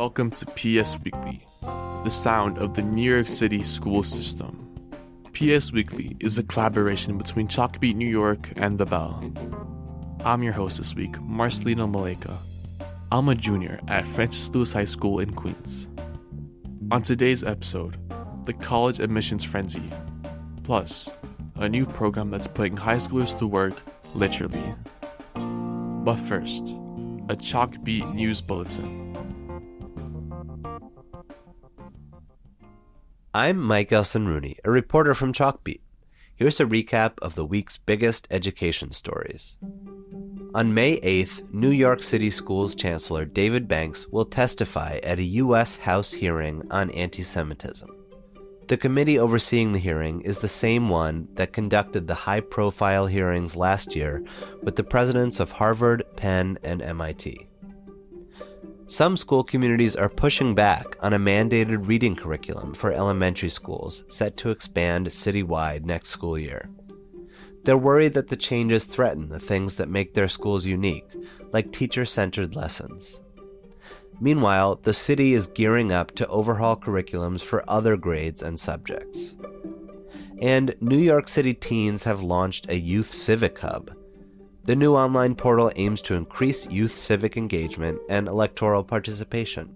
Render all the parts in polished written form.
welcome to PS Weekly, the sound of the New York City school system. PS Weekly is a collaboration between Chalkbeat New York and The Bell. I'm your host this week, Marcellino Melika. I'm a junior at Francis Lewis High School in Queens. On today's episode, the college admissions frenzy, plus a new program that's putting high schoolers to work literally. But first, a Chalkbeat news bulletin. I'm Mike Elson-Rooney, a reporter from Chalkbeat. Here's a recap of the week's biggest education stories. On May 8th, New York City Schools Chancellor David Banks will testify at a U.S. House hearing on anti-Semitism. The committee overseeing the hearing is the same one that conducted the high-profile hearings last year with the presidents of Harvard, Penn, and MIT. Some school communities are pushing back on a mandated reading curriculum for elementary schools set to expand citywide next school year. They're worried that the changes threaten the things that make their schools unique, like teacher-centered lessons. Meanwhile, the city is gearing up to overhaul curriculums for other grades and subjects. And New York City teens have launched a Youth Civic Hub. The new online portal aims to increase youth civic engagement and electoral participation.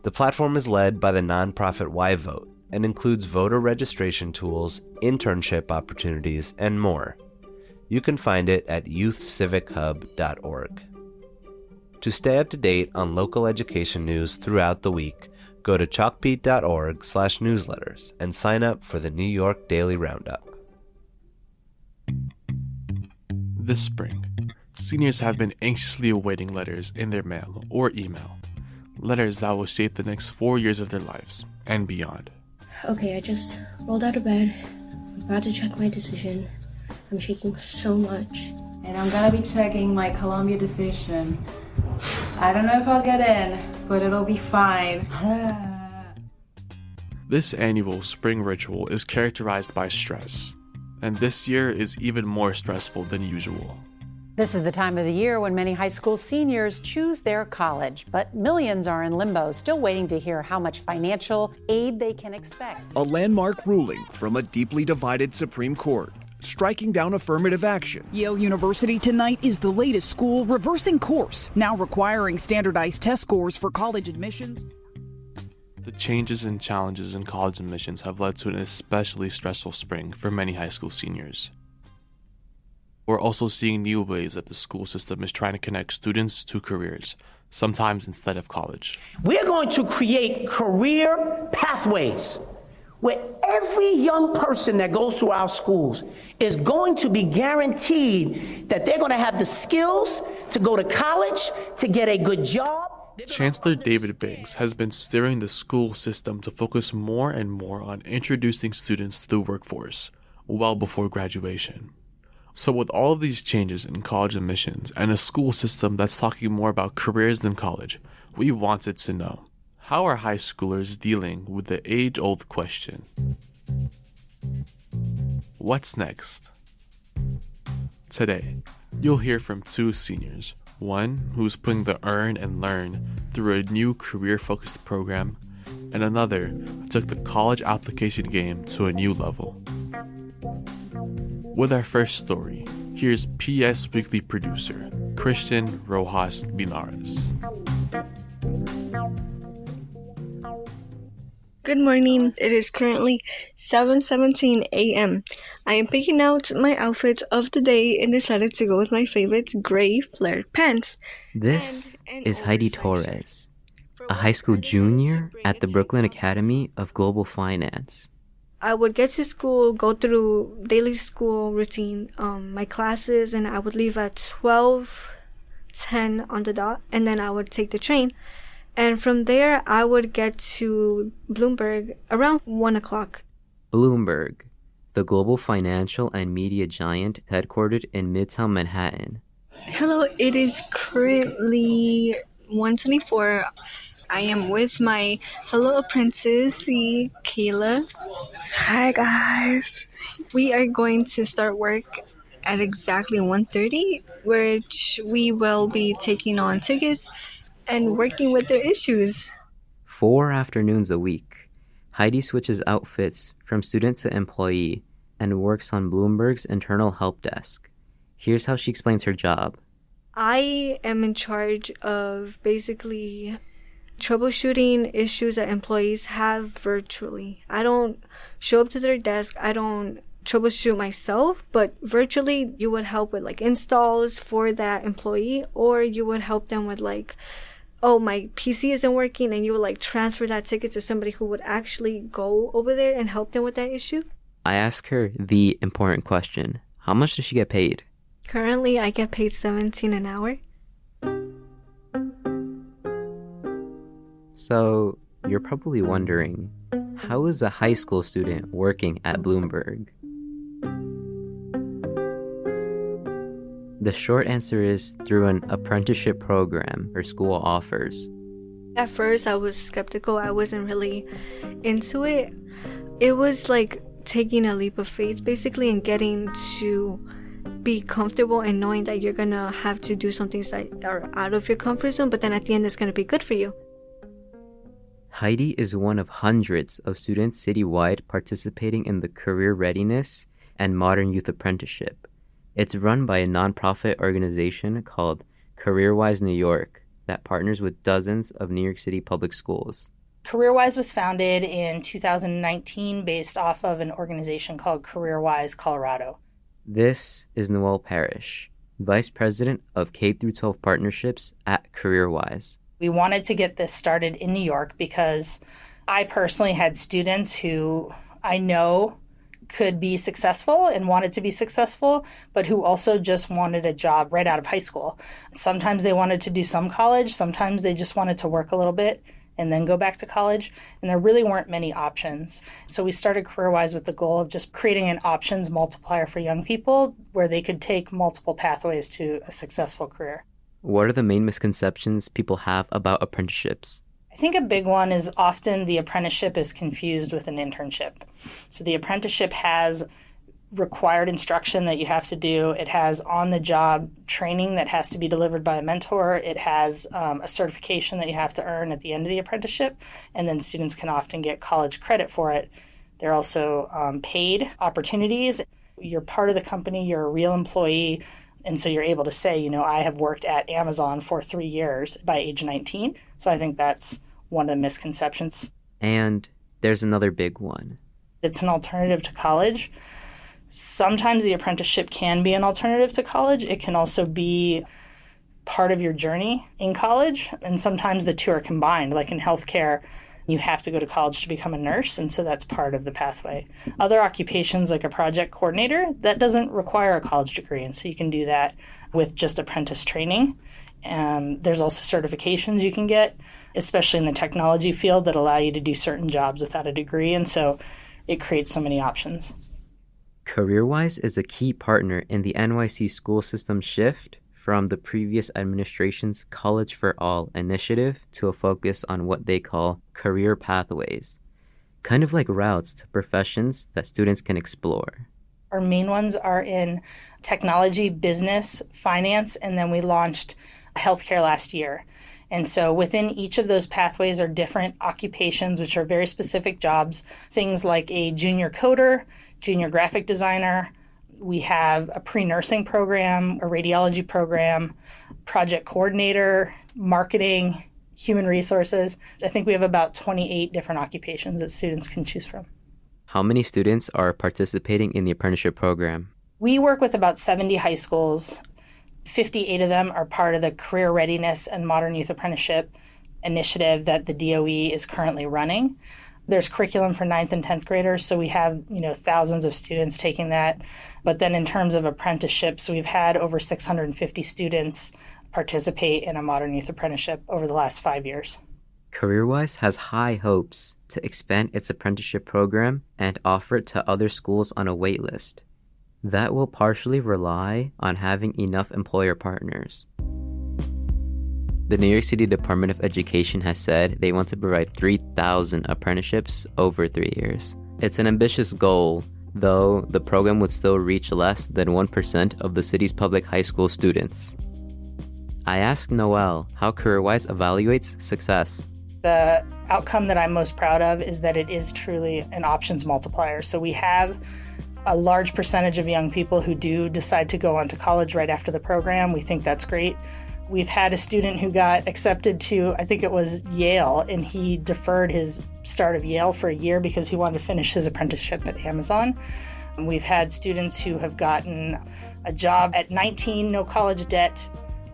The platform is led by the nonprofit YVote and includes voter registration tools, internship opportunities, and more. You can find it at youthcivichub.org. To stay up to date on local education news throughout the week, go to chalkbeat.org/newsletters and sign up for the New York Daily Roundup. This spring, seniors have been anxiously awaiting letters in their mail or email. Letters that will shape the next 4 years of their lives and beyond. Okay, I just rolled out of bed. I'm about to check my decision. I'm shaking so much. And I'm gonna be checking my Columbia decision. I don't know if I'll get in, but it'll be fine. This annual spring ritual is characterized by stress, and this year is even more stressful than usual. This is the time of the year when many high school seniors choose their college, but millions are in limbo, still waiting to hear how much financial aid they can expect. A landmark ruling from a deeply divided Supreme Court, striking down affirmative action. Yale University tonight is the latest school reversing course, now requiring standardized test scores for college admissions. The changes and challenges in college admissions have led to an especially stressful spring for many high school seniors. We're also seeing new ways that the school system is trying to connect students to careers, sometimes instead of college. We're going to create career pathways where every young person that goes through our schools is going to be guaranteed that they're going to have the skills to go to college, to get a good job. Chancellor David Banks has been steering the school system to focus more and more on introducing students to the workforce, well before graduation. So with all of these changes in college admissions and a school system that's talking more about careers than college, we wanted to know, how are high schoolers dealing with the age-old question? What's next? Today, you'll hear from two seniors. One who's putting the earn and learn through a new career-focused program, and another who took the college application game to a new level. With our first story, here's PS Weekly producer, Christian Rojas Linares. Good morning. It is currently 7:17 a.m. I am picking out my outfits of the day and decided to go with my favorite gray flared pants. This is Heidy Torres, a high school junior at the Brooklyn Academy of Global Finance. I would get to school, go through daily school routine, my classes, and I would leave at 12:10 on the dot, and then I would take the train. And from there, I would get to Bloomberg around 1 o'clock. Bloomberg, the global financial and media giant headquartered in Midtown Manhattan. Hello, it is currently 1:24. I am with my fellow apprentice, Kayla. Hi, guys. We are going to start work at exactly 1:30, which we will be taking on tickets and working with their issues. 4 afternoons a week, Heidy switches outfits from student to employee and works on Bloomberg's internal help desk. Here's how she explains her job. I am in charge of basically troubleshooting issues that employees have virtually. I don't show up to their desk. I don't troubleshoot myself, but virtually you would help with like installs for that employee, or you would help them with like, oh, my PC isn't working, and you would like transfer that ticket to somebody who would actually go over there and help them with that issue. I ask her the important question. How much does she get paid? Currently, I get paid $17 an hour. So, you're probably wondering, how is a high school student working at Bloomberg? The short answer is through an apprenticeship program her school offers. At first, I was skeptical. I wasn't really into it. It was like taking a leap of faith, basically, and getting to be comfortable and knowing that you're gonna have to do some things that are out of your comfort zone, but then at the end, it's gonna be good for you. Heidy is one of hundreds of students citywide participating in the Career Readiness and Modern Youth Apprenticeship. It's run by a nonprofit organization called CareerWise New York that partners with dozens of New York City public schools. CareerWise was founded in 2019 based off of an organization called CareerWise Colorado. This is Noel Parrish, Vice President of K-12 Partnerships at CareerWise. We wanted to get this started in New York because I personally had students who I know could be successful and wanted to be successful, but who also just wanted a job right out of high school. Sometimes they wanted to do some college, sometimes they just wanted to work a little bit and then go back to college, and there really weren't many options. So we started CareerWise with the goal of just creating an options multiplier for young people where they could take multiple pathways to a successful career. What are the main misconceptions people have about apprenticeships? I think a big one is often the apprenticeship is confused with an internship. So the apprenticeship has required instruction that you have to do. It has on-the-job training that has to be delivered by a mentor. It has a certification that you have to earn at the end of the apprenticeship, and then students can often get college credit for it. There are also paid opportunities. You're part of the company. You're a real employee. And so you're able to say, you know, I have worked at Amazon for 3 years by age 19. So I think that's one of the misconceptions. And there's another big one. It's an alternative to college. Sometimes the apprenticeship can be an alternative to college. It can also be part of your journey in college. And sometimes the two are combined. Like in healthcare, you have to go to college to become a nurse, and so that's part of the pathway. Other occupations, like a project coordinator, that doesn't require a college degree, and so you can do that with just apprentice training. There's also certifications you can get, especially in the technology field, that allow you to do certain jobs without a degree, and so it creates so many options. CareerWise is a key partner in the NYC school system shift from the previous administration's College for All initiative to a focus on what they call career pathways, kind of like routes to professions that students can explore. Our main ones are in technology, business, finance, and then we launched healthcare last year. And so within each of those pathways are different occupations, which are very specific jobs, things like a junior coder, junior graphic designer. We have a pre-nursing program, a radiology program, project coordinator, marketing, human resources. I think we have about 28 different occupations that students can choose from. How many students are participating in the apprenticeship program? We work with about 70 high schools. 58 of them are part of the Career Readiness and Modern Youth Apprenticeship initiative that the DOE is currently running. There's curriculum for 9th and 10th graders, so we have, thousands of students taking that. But then in terms of apprenticeships, we've had over 650 students participate in a modern youth apprenticeship over the last 5 years. CareerWise has high hopes to expand its apprenticeship program and offer it to other schools on a wait list. That will partially rely on having enough employer partners. The New York City Department of Education has said they want to provide 3,000 apprenticeships over 3 years. It's an ambitious goal, though the program would still reach less than 1% of the city's public high school students. I asked Noelle how CareerWise evaluates success. The outcome that I'm most proud of is that it is truly an options multiplier. So we have a large percentage of young people who do decide to go on to college right after the program. We think that's great. We've had a student who got accepted to, I think it was Yale, and he deferred his start of Yale for a year because he wanted to finish his apprenticeship at Amazon. We've had students who have gotten a job at 19, no college debt,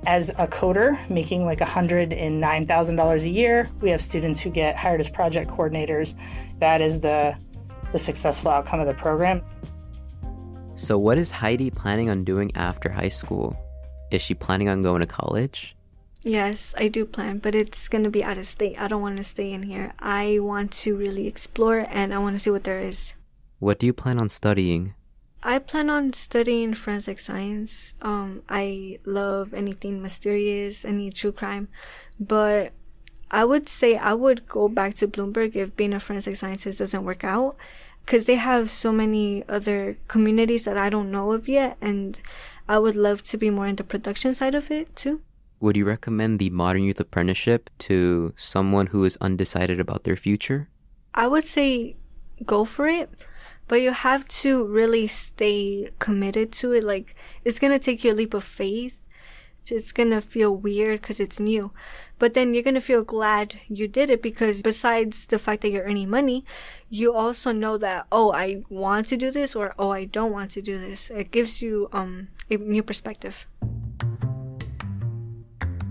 as a coder, making like $109,000 a year. We have students who get hired as project coordinators. That is the successful outcome of the program. So what is Heidy planning on doing after high school? Is she planning on going to college? Yes, I do plan, but it's going to be out of state. I don't want to stay in here. I want to really explore, and I want to see what there is. What do you plan on studying? I plan on studying forensic science. I love anything mysterious, any true crime. But I would say I would go back to Bloomberg if being a forensic scientist doesn't work out, because they have so many other communities that I don't know of yet, and I would love to be more in the production side of it too. Would you recommend the Modern Youth Apprenticeship to someone who is undecided about their future? I would say go for it. But you have to really stay committed to it. Like, it's going to take you a leap of faith. It's going to feel weird because it's new. But then you're going to feel glad you did it because besides the fact that you're earning money, you also know that, oh, I want to do this or, oh, I don't want to do this. It gives you a new perspective.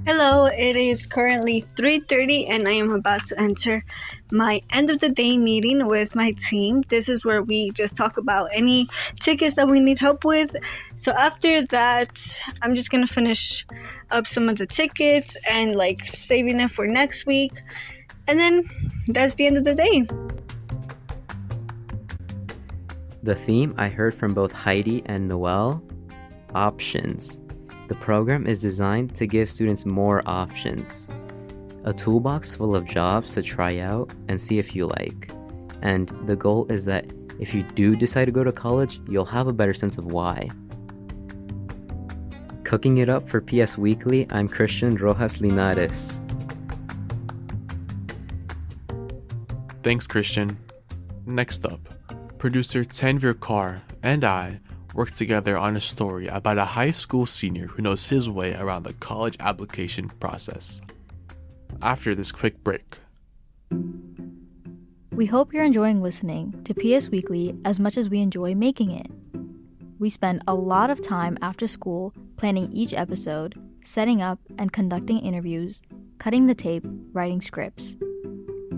Hello, it is currently 3:30 and I am about to enter my end of the day meeting with my team. This is where we just talk about any tickets that we need help with. So after that, I'm just going to finish up some of the tickets and like saving it for next week. And then that's the end of the day. The theme I heard from both Heidy and Noelle, options. The program is designed to give students more options. A toolbox full of jobs to try out and see if you like. And the goal is that if you do decide to go to college, you'll have a better sense of why. Cooking it up for PS Weekly, I'm Christian Rojas Linares. Thanks, Christian. Next up, producer Tanvir Kaur and I worked together on a story about a high school senior who knows his way around the college application process. After this quick break. We hope you're enjoying listening to PS Weekly as much as we enjoy making it. We spend a lot of time after school planning each episode, setting up and conducting interviews, cutting the tape, writing scripts.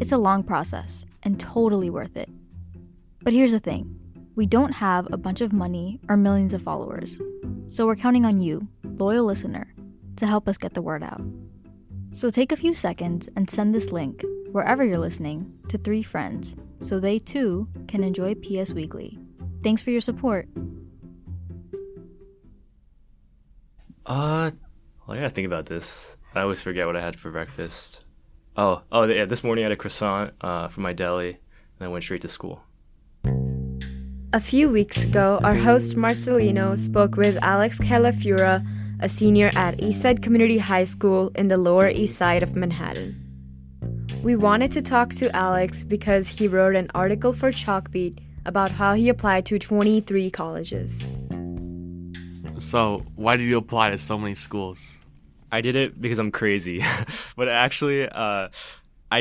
It's a long process and totally worth it. But here's the thing. We don't have a bunch of money or millions of followers, so we're counting on you, loyal listener, to help us get the word out. So take a few seconds and send this link, wherever you're listening, to 3 friends, so they too can enjoy PS Weekly. Thanks for your support. I gotta think about this. I always forget what I had for breakfast. Yeah, this morning I had a croissant from my deli, and I went straight to school. A few weeks ago, our host Marcellino spoke with Alex Calafura, a senior at Eastside Community High School in the Lower East Side of Manhattan. We wanted to talk to Alex because he wrote an article for Chalkbeat about how he applied to 23 colleges. So, why did you apply to so many schools? I did it because I'm crazy. But actually, I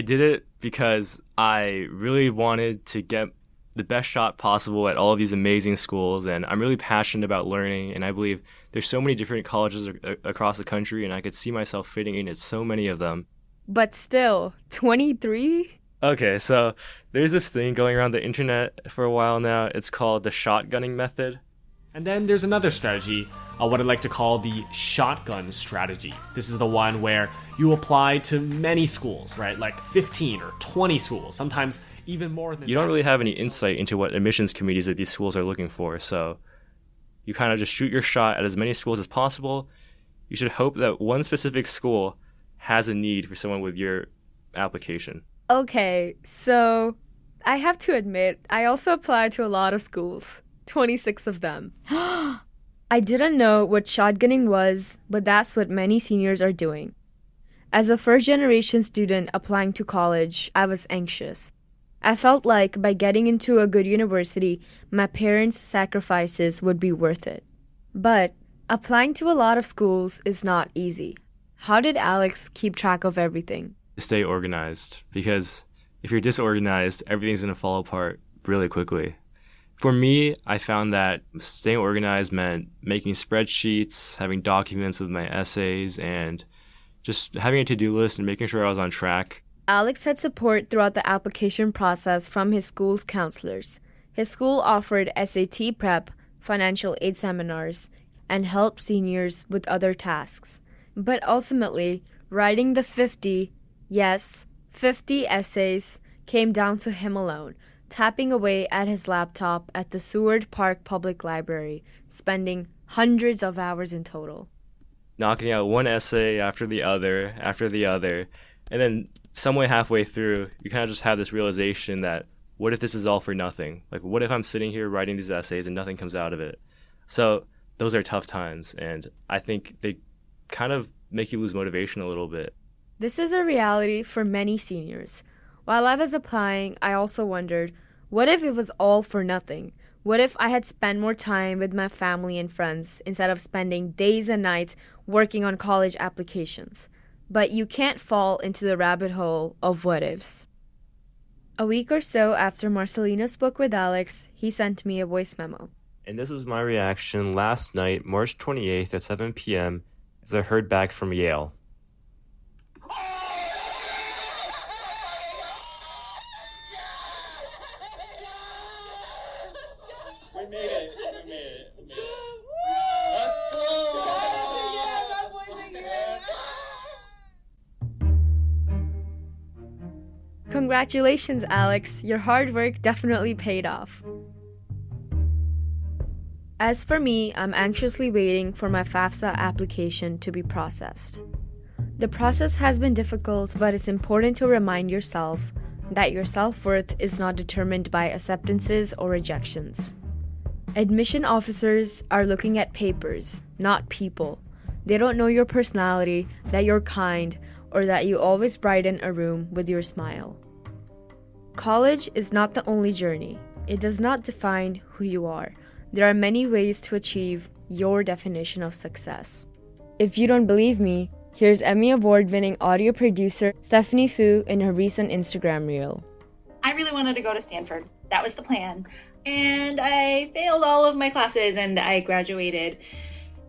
did it because I really wanted to get the best shot possible at all of these amazing schools, and I'm really passionate about learning, and I believe there's so many different colleges across the country, and I could see myself fitting in at so many of them. But still, 23? Okay, so there's this thing going around the internet for a while now. It's called the shotgunning method. And then there's another strategy, what I'd like to call the shotgun strategy. This is the one where you apply to many schools, right? Like 15 or 20 schools, sometimes even more than You don't really have any insight into what admissions committees of these schools are looking for, so you kind of just shoot your shot at as many schools as possible. You should hope that one specific school has a need for someone with your application. Okay, so I have to admit, I also applied to a lot of schools, 26 of them. I didn't know what shotgunning was, but that's what many seniors are doing. As a first-generation student applying to college, I was anxious. I felt like by getting into a good university, my parents' sacrifices would be worth it. But applying to a lot of schools is not easy. How did Alex keep track of everything? Stay organized, because if you're disorganized, everything's going to fall apart really quickly. For me, I found that staying organized meant making spreadsheets, having documents with my essays, and just having a to-do list and making sure I was on track. Alex had support throughout the application process from his school's counselors. His school offered SAT prep, financial aid seminars, and helped seniors with other tasks. But ultimately, writing the 50 essays came down to him alone, tapping away at his laptop at the Seward Park Public Library, spending hundreds of hours in total. Knocking out one essay after the other, and then somewhere halfway through, you kind of just have this realization that, what if this is all for nothing? Like, what if I'm sitting here writing these essays and nothing comes out of it? So those are tough times, and I think they kind of make you lose motivation a little bit. This is a reality for many seniors. While I was applying, I also wondered, what if it was all for nothing? What if I had spent more time with my family and friends instead of spending days and nights working on college applications? But you can't fall into the rabbit hole of what ifs. A week or so after Marcellino spoke with Alex, he sent me a voice memo. And this was my reaction last night, March 28th at 7 p.m. as I heard back from Yale. Congratulations, Alex. Your hard work definitely paid off. As for me, I'm anxiously waiting for my FAFSA application to be processed. The process has been difficult, but it's important to remind yourself that your self-worth is not determined by acceptances or rejections. Admission officers are looking at papers, not people. They don't know your personality, that you're kind, or that you always brighten a room with your smile. College is not the only journey. It does not define who you are. There are many ways to achieve your definition of success. If you don't believe me, here's Emmy Award-winning audio producer Stephanie Fu in her recent Instagram reel. I really wanted to go to Stanford. That was the plan. And I failed all of my classes and I graduated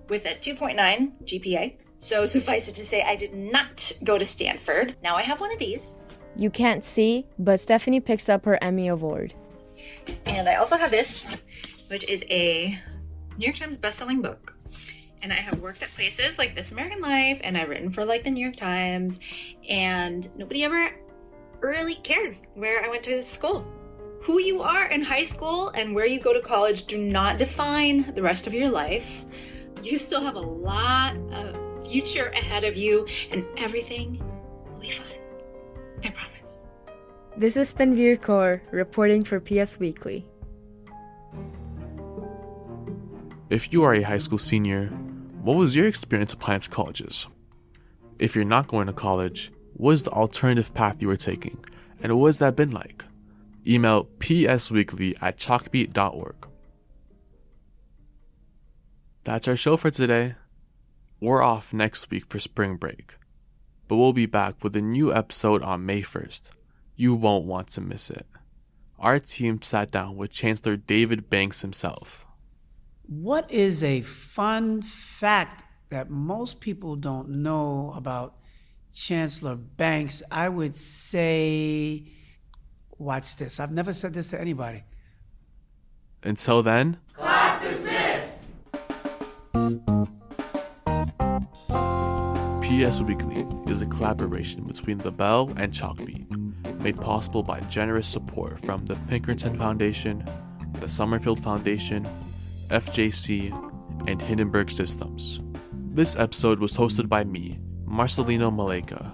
with a 2.9 GPA. So suffice it to say, I did not go to Stanford. Now I have one of these. You can't see, but Stephanie picks up her Emmy Award. And I also have this, which is a New York Times bestselling book. And I have worked at places like This American Life, and I've written for like the New York Times, and nobody ever really cared where I went to school. Who you are in high school and where you go to college do not define the rest of your life. You still have a lot of future ahead of you, and everything will be fine. I promise. This is Tanvir Kaur reporting for PS Weekly. If you are a high school senior, what was your experience applying to colleges? If you're not going to college, what is the alternative path you are taking, and what has that been like? Email psweekly@chalkbeat.org. That's our show for today. We're off next week for spring break, but we'll be back with a new episode on May 1st. You won't want to miss it. Our team sat down with Chancellor David Banks himself. What is a fun fact that most people don't know about Chancellor Banks? I would say, watch this. I've never said this to anybody. Until then, class dismissed! PS Weekly is a collaboration between The Bell and Chalkbeat, made possible by generous support from the Pinkerton Foundation, the Summerfield Foundation, FJC, and Hindenburg Systems. This episode was hosted by me, Marcellino Melika.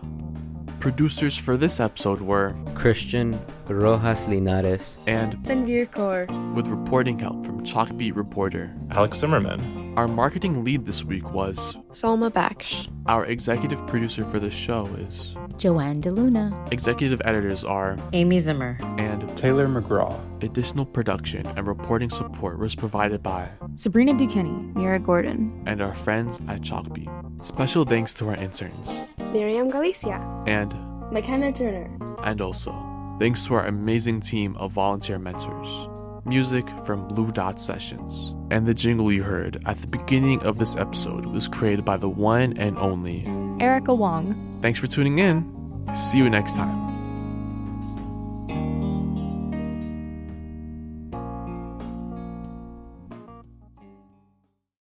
Producers for this episode were Christian Rojas Linares and Tanvir Kaur, with reporting help from Chalkbeat reporter Alex Zimmerman. Our marketing lead this week was Salma Baksh. Our executive producer for this show is Joanne DeLuna. Executive editors are Amy Zimmer and Taylor McGraw. Additional production and reporting support was provided by Sabrina Duquesne, Mira Gordon, and our friends at Chalkbeat. Special thanks to our interns Miriam Galicia and McKenna Turner. And also, thanks to our amazing team of volunteer mentors. Music from Blue Dot Sessions. And the jingle you heard at the beginning of this episode was created by the one and only Erica Wong. Thanks for tuning in. See you next time.